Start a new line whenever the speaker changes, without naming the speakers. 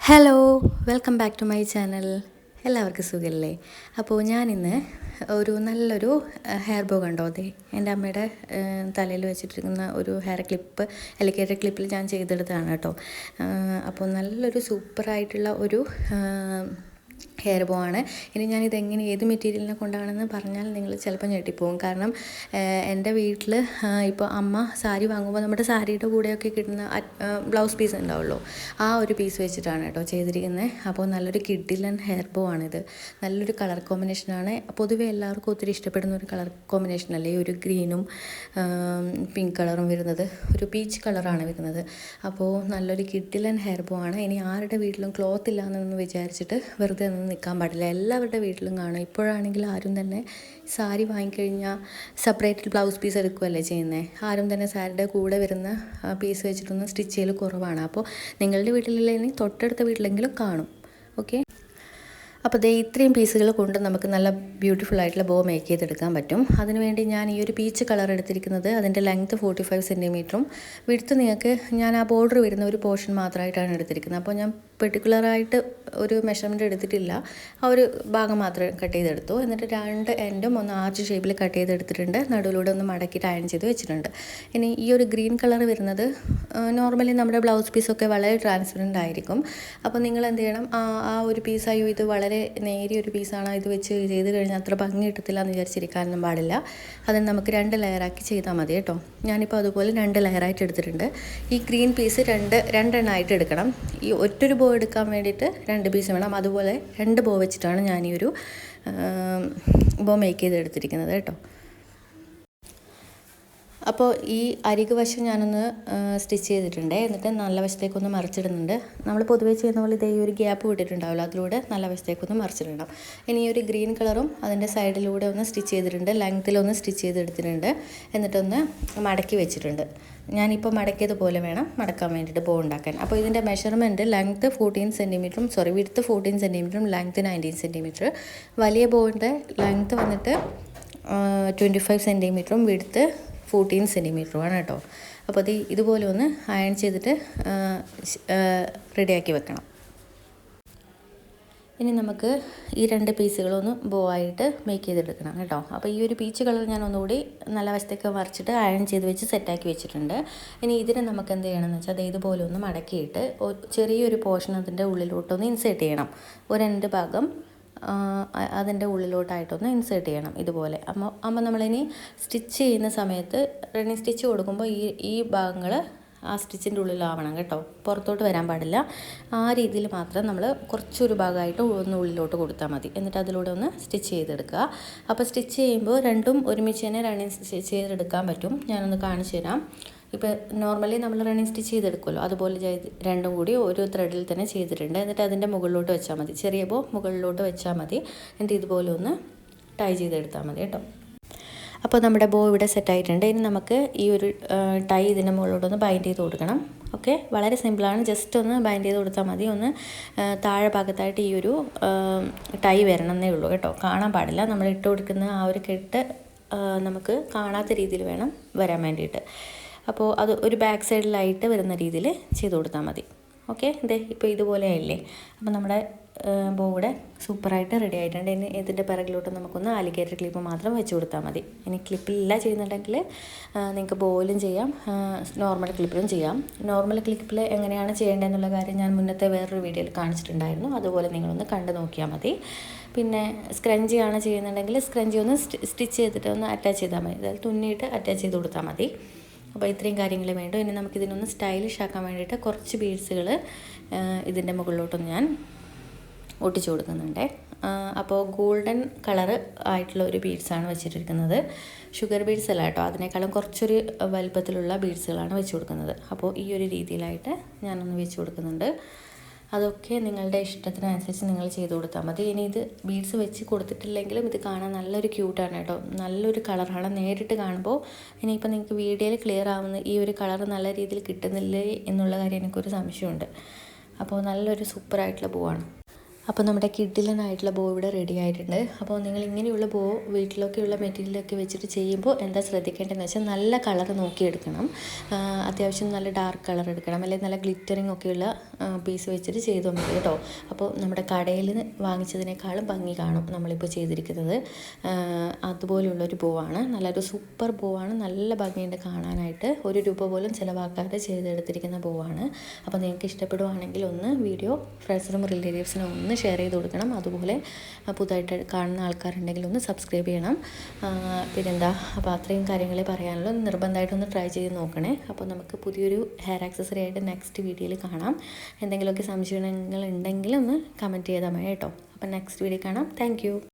Hello, welcome back to my channel. എല്ലാവർക്കും സുഖമല്ലേ? അപ്പോൾ ഞാനിന്ന് നല്ലൊരു ഹെയർ ബോ കണ്ടോ? അതെ, എൻ്റെ അമ്മയുടെ തലയിൽ വെച്ചിട്ടിരിക്കുന്ന ഒരു ഹെയർ ക്ലിപ്പ്, എലിഗേറ്റർ ക്ലിപ്പിൽ ഞാൻ ചെയ്തെടുത്തതാണ് കേട്ടോ. അപ്പോൾ നല്ലൊരു സൂപ്പറായിട്ടുള്ള ഒരു ഹെയർ ബോ ആണ്. ഇനി ഞാനിതെങ്ങനെ ഏത് മെറ്റീരിയലിനെ കൊണ്ടാണെന്ന് പറഞ്ഞാൽ നിങ്ങൾ ചിലപ്പോൾ ഞെട്ടിപ്പോകും. കാരണം എൻ്റെ വീട്ടിൽ ഇപ്പോൾ അമ്മ സാരി വാങ്ങുമ്പോൾ നമ്മുടെ സാരിയുടെ കൂടെയൊക്കെ കിട്ടുന്ന ബ്ലൗസ് പീസ് ഉണ്ടാവുമല്ലോ, ആ ഒരു പീസ് വെച്ചിട്ടാണ് കേട്ടോ ചെയ്തിരിക്കുന്നത്. അപ്പോൾ നല്ലൊരു കിഡിലൻ ഹെയർ ബോ ആണിത്. നല്ലൊരു കളർ കോമ്പിനേഷനാണ്. പൊതുവേ എല്ലാവർക്കും ഒത്തിരി ഇഷ്ടപ്പെടുന്ന ഒരു കളർ കോമ്പിനേഷനല്ലേ, ഒരു ഗ്രീനും പിങ്ക് കളറും വരുന്നത്, ഒരു പീച്ച് കളറാണ് വരുന്നത്. അപ്പോൾ നല്ലൊരു കിഡിലൻ ഹെയർ ബോ ആണ്. ഇനി ആരുടെ വീട്ടിലും ക്ലോത്ത് ഇല്ലാന്നൊന്നും വിചാരിച്ചിട്ട് വെറുതെ ഒന്നും നിൽക്കാൻ പാടില്ല. എല്ലാവരുടെ വീട്ടിലും കാണും. ഇപ്പോഴാണെങ്കിൽ ആരും തന്നെ സാരി വാങ്ങിക്കഴിഞ്ഞാൽ സെപ്പറേറ്റ് ബ്ലൗസ് പീസ് എടുക്കുകയല്ലേ ചെയ്യുന്നത്. ആരും തന്നെ സാരിയുടെ കൂടെ വരുന്ന പീസ് വെച്ചിട്ടൊന്നും സ്റ്റിച്ച് ചെയ്യൽ കുറവാണ്. അപ്പോൾ നിങ്ങളുടെ വീട്ടിലില്ലെങ്കിൽ തൊട്ടടുത്ത വീട്ടിലെങ്കിലും കാണും. ഓക്കെ, അപ്പോൾ ഇത്രയും പീസുകൾ കൊണ്ട് നമുക്ക് നല്ല ബ്യൂട്ടിഫുൾ ആയിട്ടുള്ള ബോ മേക്ക് ചെയ്തെടുക്കാൻ പറ്റും. അതിനുവേണ്ടി ഞാൻ ഈ ഒരു പീച്ച് കളർ എടുത്തിരിക്കുന്നത്, അതിൻ്റെ ലെങ്ത്ത് 45 സെൻറ്റിമീറ്ററും വിഡ്ത്ത് നിങ്ങൾക്ക് ഞാൻ ആ ബോർഡർ വരുന്ന ഒരു പോർഷൻ മാത്രമായിട്ടാണ് എടുത്തിരിക്കുന്നത്. അപ്പോൾ ഞാൻ പെർട്ടിക്കുലറായിട്ട് ഒരു മെഷർമെൻറ്റ് എടുത്തിട്ടില്ല, ആ ഒരു ഭാഗം മാത്രം കട്ട് ചെയ്തെടുത്തു. എന്നിട്ട് രണ്ട് എൻഡും ഒന്ന് ആർച്ച് ഷേപ്പിൽ കട്ട് ചെയ്തെടുത്തിട്ടുണ്ട്. നടുവിലൂടെ ഒന്ന് മടക്കിയിട്ട് അയൺ ചെയ്ത് വെച്ചിട്ടുണ്ട്. ഇനി ഈ ഒരു ഗ്രീൻ കളർ വരുന്നത് നോർമലി നമ്മുടെ ബ്ലൗസ് പീസൊക്കെ വളരെ ട്രാൻസ്പെറൻ്റ് ആയിരിക്കും. അപ്പോൾ നിങ്ങൾ എന്ത് ചെയ്യണം, ആ ഒരു പീസായോ ഇത് വളരെ നേരിയ ഒരു പീസാണ്, ഇത് വെച്ച് ചെയ്ത് കഴിഞ്ഞാൽ അത്ര ഭംഗി കിട്ടത്തില്ല എന്ന് വിചാരിച്ചിരിക്കാനൊന്നും പാടില്ല. അതിന് നമുക്ക് 2 ലെയറാക്കി ചെയ്താൽ മതി കേട്ടോ. ഞാനിപ്പോൾ അതുപോലെ 2 ലെയറായിട്ട് എടുത്തിട്ടുണ്ട്. ഈ ഗ്രീൻ പീസ് രണ്ടെണ്ണമായിട്ട് എടുക്കണം. ഈ ഒറ്റൊരു ബോ എടുക്കാൻ വേണ്ടിയിട്ട് 2 പീസ് വേണം. അതുപോലെ 2 ബോ വെച്ചിട്ടാണ് ഞാൻ ഈ ഒരു ബോ മേക്ക് ചെയ്തെടുത്തിരിക്കുന്നത് കേട്ടോ. അപ്പോൾ ഈ അരികു വശം ഞാനൊന്ന് സ്റ്റിച്ച് ചെയ്തിട്ടുണ്ട്. എന്നിട്ട് നല്ല വശത്തേക്കൊന്ന് മറിച്ചിടുന്നുണ്ട്. നമ്മൾ പൊതുവേ ചെയ്യുന്ന പോലെ ഈ ഒരു ഗ്യാപ്പ് വിട്ടിട്ടുണ്ടാവില്ല, അതിലൂടെ നല്ല വശത്തേക്കൊന്ന് മറിച്ചിടണം. ഇനി ഈ ഒരു ഗ്രീൻ കളറും അതിൻ്റെ സൈഡിലൂടെ ഒന്ന് സ്റ്റിച്ച് ചെയ്തിട്ടുണ്ട്, ലെങ്ത്തിലൊന്ന് സ്റ്റിച്ച് ചെയ്തെടുത്തിട്ടുണ്ട്. എന്നിട്ടൊന്ന് മടക്കി വെച്ചിട്ടുണ്ട്. ഞാനിപ്പോൾ മടക്കിയതുപോലെ വേണം മടക്കാൻ വേണ്ടിയിട്ട് ബോ ഉണ്ടാക്കാൻ. അപ്പോൾ ഇതിൻ്റെ മെഷർമെൻറ്റ് ലെങ്ത്ത് 14 സെൻറ്റിമീറ്ററും വിഡ്ത്ത് 14 സെൻറ്റിമീറ്ററും ലെങ്ത്ത് 19 സെൻറ്റിമീറ്റർ. വലിയ ബോവിൻ്റെ ലെങ്ത്ത് വന്നിട്ട് 25 സെൻറ്റിമീറ്ററും വിഡ്ത്ത് 14 സെൻറ്റിമീറ്ററുമാണ് കേട്ടോ. അപ്പോൾ ഇതുപോലെ ഒന്ന് അയൺ ചെയ്തിട്ട് റെഡിയാക്കി വെക്കണം. ഇനി നമുക്ക് ഈ 2 പീസുകളൊന്ന് ബോ ആയിട്ട് മേക്ക് ചെയ്തെടുക്കണം കേട്ടോ. അപ്പോൾ ഈ ഒരു പീച്ച് കളർ ഞാൻ ഒന്നുകൂടി നല്ല വശത്തേക്ക് മറിച്ചിട്ട് അയൺ ചെയ്ത് വെച്ച് സെറ്റാക്കി വെച്ചിട്ടുണ്ട്. ഇനി ഇതിനെ നമുക്ക് എന്ത് ചെയ്യണമെന്ന് വെച്ചാൽ ഇതുപോലെ ഒന്ന് മടക്കിയിട്ട് ചെറിയൊരു പോർഷൻ അതിൻ്റെ ഉള്ളിലോട്ടൊന്ന് ഇൻസേർട്ട് ചെയ്യണം. ഒരു രണ്ട് ഭാഗം അതിൻ്റെ ഉള്ളിലോട്ടായിട്ടൊന്ന് ഇൻസേർട്ട് ചെയ്യണം ഇതുപോലെ. അപ്പോൾ നമ്മളിനി സ്റ്റിച്ച് ചെയ്യുന്ന സമയത്ത് റണ്ണിങ് സ്റ്റിച്ച് കൊടുക്കുമ്പോൾ ഈ ഭാഗങ്ങൾ ആ സ്റ്റിച്ചിൻ്റെ ഉള്ളിലാവണം കേട്ടോ, പുറത്തോട്ട് വരാൻ പാടില്ല. ആ രീതിയിൽ മാത്രം നമ്മൾ കുറച്ചൊരു ഭാഗമായിട്ട് ഒന്ന് ഉള്ളിലോട്ട് കൊടുത്താൽ മതി. എന്നിട്ട് അതിലൂടെ ഒന്ന് സ്റ്റിച്ച് ചെയ്തെടുക്കുക. അപ്പോൾ സ്റ്റിച്ച് ചെയ്യുമ്പോൾ രണ്ടും ഒരുമിച്ച് തന്നെ റണ്ണിങ് സ്റ്റിച്ച് ചെയ്തെടുക്കാൻ പറ്റും. ഞാനൊന്ന് കാണിച്ചു തരാം. ഇപ്പോൾ നോർമലി നമ്മൾ റണ്ണിങ് സ്റ്റിച്ച് ചെയ്തെടുക്കുമല്ലോ, അതുപോലെ രണ്ടും കൂടി ഒരു ത്രെഡിൽ തന്നെ ചെയ്തിട്ടുണ്ട്. എന്നിട്ട് അതിൻ്റെ മുകളിലോട്ട് വെച്ചാൽ മതി, ചെറിയ ബോ മുകളിലോട്ട് വെച്ചാൽ മതി. എന്നിട്ട് ഇതുപോലെ ഒന്ന് ടൈ ചെയ്തെടുത്താൽ മതി കേട്ടോ. അപ്പോൾ നമ്മുടെ ബോ ഇവിടെ സെറ്റായിട്ടുണ്ട്. ഇനി നമുക്ക് ഈ ഒരു ടൈ ഇതിൻ്റെ മുകളിലോട്ടൊന്ന് ബൈൻഡ് ചെയ്ത് കൊടുക്കണം. ഓക്കെ, വളരെ സിമ്പിളാണ്. ജസ്റ്റ് ഒന്ന് ബൈൻഡ് ചെയ്ത് കൊടുത്താൽ മതി. ഒന്ന് താഴെ ഭാഗത്തായിട്ട് ഈ ഒരു ടൈ വരണമെന്നേ ഉള്ളൂ കേട്ടോ, കാണാൻ പാടില്ല. നമ്മൾ ഇട്ട് കൊടുക്കുന്ന ആ ഒരു കെട്ട് നമുക്ക് കാണാത്ത രീതിയിൽ വേണം വരാൻ വേണ്ടിയിട്ട്. അപ്പോൾ അത് ഒരു ബാക്ക് സൈഡിലായിട്ട് വരുന്ന രീതിയിൽ ചെയ്ത് കൊടുത്താൽ മതി. ഓക്കെ, ഇപ്പോൾ ഇതുപോലെ ആയില്ലേ. അപ്പോൾ നമ്മുടെ ബോ ഇവിടെ സൂപ്പറായിട്ട് റെഡി ആയിട്ടുണ്ട്. ഇനി ഇതിൻ്റെ പിറകിലോട്ട് നമുക്കൊന്ന് അലിഗേറ്റർ ക്ലിപ്പ് മാത്രം വെച്ച് കൊടുത്താൽ മതി. ഇനി ക്ലിപ്പിലില്ല ചെയ്യുന്നുണ്ടെങ്കിൽ നിങ്ങൾക്ക് ബോയിലും ചെയ്യാം, നോർമൽ ക്ലിപ്പിലും ചെയ്യാം. നോർമൽ ക്ലിപ്പിൽ എങ്ങനെയാണ് ചെയ്യേണ്ടതെന്നുള്ള കാര്യം ഞാൻ മുന്നത്തെ വേറൊരു വീഡിയോയിൽ കാണിച്ചിട്ടുണ്ടായിരുന്നു, അതുപോലെ നിങ്ങളൊന്ന് കണ്ടു നോക്കിയാൽ മതി. പിന്നെ സ്ക്രഞ്ചി ആണ് ചെയ്യുന്നുണ്ടെങ്കിൽ സ്ക്രഞ്ചി ഒന്ന് സ്റ്റിച്ച് ചെയ്തിട്ട് ഒന്ന് അറ്റാച്ച് ചെയ്താൽ മതി, അതായത് തുന്നിയിട്ട് അറ്റാച്ച് ചെയ്ത് കൊടുത്താൽ മതി. അപ്പോൾ ഇത്രയും കാര്യങ്ങൾ വേണ്ടു. ഇനി നമുക്കിതിനൊന്ന് സ്റ്റൈലിഷ് ആക്കാൻ വേണ്ടിയിട്ട് കുറച്ച് ബീഡ്സുകൾ ഇതിൻ്റെ മുകളിലോട്ടൊന്ന് ഞാൻ ഒട്ടിച്ചു കൊടുക്കുന്നുണ്ട്. അപ്പോൾ ഗോൾഡൻ കളറ് ആയിട്ടുള്ള ഒരു ബീഡ്സാണ് വെച്ചിട്ടിരിക്കുന്നത്. ഷുഗർ ബീഡ്സ് അല്ല കേട്ടോ, അതിനേക്കാളും കുറച്ചൊരു വലുപ്പത്തിലുള്ള ബീഡ്സുകളാണ് വെച്ച് കൊടുക്കുന്നത്. അപ്പോൾ ഈ ഒരു രീതിയിലായിട്ട് ഞാനൊന്ന് വെച്ച് കൊടുക്കുന്നുണ്ട്. അതൊക്കെ നിങ്ങളുടെ ഇഷ്ടത്തിനനുസരിച്ച് നിങ്ങൾ ചെയ്ത് കൊടുത്താൽ മതി. ഇനി ഇത് ബീഡ്സ് വെച്ച് കൊടുത്തിട്ടില്ലെങ്കിലും ഇത് കാണാൻ നല്ലൊരു ക്യൂട്ടാണ് കേട്ടോ, നല്ലൊരു കളറാണ്. നേരിട്ട് കാണുമ്പോൾ ഇനിയിപ്പോൾ നിങ്ങൾക്ക് വീഡിയോയിൽ ക്ലിയർ ആവുന്ന ഈ ഒരു കളർ നല്ല രീതിയിൽ കിട്ടുന്നില്ലേ എന്നുള്ള കാര്യം എനിക്കൊരു സംശയമുണ്ട്. അപ്പോൾ നല്ലൊരു സൂപ്പറായിട്ടുള്ള പൂവാണ്. അപ്പോൾ നമ്മുടെ കിഡിലനായിട്ടുള്ള ബോ ഇവിടെ റെഡി ആയിട്ടുണ്ട്. അപ്പോൾ നിങ്ങൾ ഇങ്ങനെയുള്ള ബോ വീട്ടിലൊക്കെയുള്ള മെറ്റീരിയലൊക്കെ വെച്ചിട്ട് ചെയ്യുമ്പോൾ എന്താ ശ്രദ്ധിക്കേണ്ടതെന്ന് വെച്ചാൽ നല്ല കളർ നോക്കിയെടുക്കണം. അത്യാവശ്യം നല്ല ഡാർക്ക് കളർ എടുക്കണം, അല്ലെങ്കിൽ നല്ല ഗ്ലിറ്ററിങ് ഒക്കെയുള്ള പീസ് വെച്ചിട്ട് ചെയ്താൽ മതി കേട്ടോ. അപ്പോൾ നമ്മുടെ കടയിൽ വാങ്ങിച്ചതിനേക്കാളും ഭംഗി കാണും നമ്മളിപ്പോൾ ചെയ്തിരിക്കുന്നത്. അതുപോലുള്ളൊരു ബോ ആണ്, നല്ലൊരു സൂപ്പർ ബോ ആണ്, നല്ല ഭംഗിയുണ്ട് കാണാനായിട്ട്. ₹1 പോലും ചിലവാക്കാതെ ചെയ്തെടുത്തിരിക്കുന്ന ബോ ആണ്. അപ്പോൾ നിങ്ങൾക്ക് ഇഷ്ടപ്പെടുവാണെങ്കിൽ ഒന്ന് വീഡിയോ ഫ്രണ്ട്സിനും റിലേറ്റീവ്സിനും ഒന്ന് ഷെയർ ചെയ്ത് കൊടുക്കണം. അതുപോലെ പുതുതായിട്ട് കാണുന്ന ആൾക്കാരുണ്ടെങ്കിൽ ഒന്ന് സബ്സ്ക്രൈബ് ചെയ്യണം. പിന്നെന്താ, അപ്പോൾ അത്രയും കാര്യങ്ങളെ പറയാനുള്ളൂ. നിർബന്ധമായിട്ടൊന്ന് ട്രൈ ചെയ്ത് നോക്കണേ. അപ്പോൾ നമുക്ക് പുതിയൊരു ഹെയർ ആക്സസറി ആയിട്ട് നെക്സ്റ്റ് വീഡിയോയിൽ കാണാം. എന്തെങ്കിലുമൊക്കെ സംശയങ്ങൾ ഉണ്ടെങ്കിൽ ഒന്ന് കമൻറ്റ് ചെയ്താൽ മതി കേട്ടോ. അപ്പോൾ നെക്സ്റ്റ് വീഡിയോ കാണാം. താങ്ക്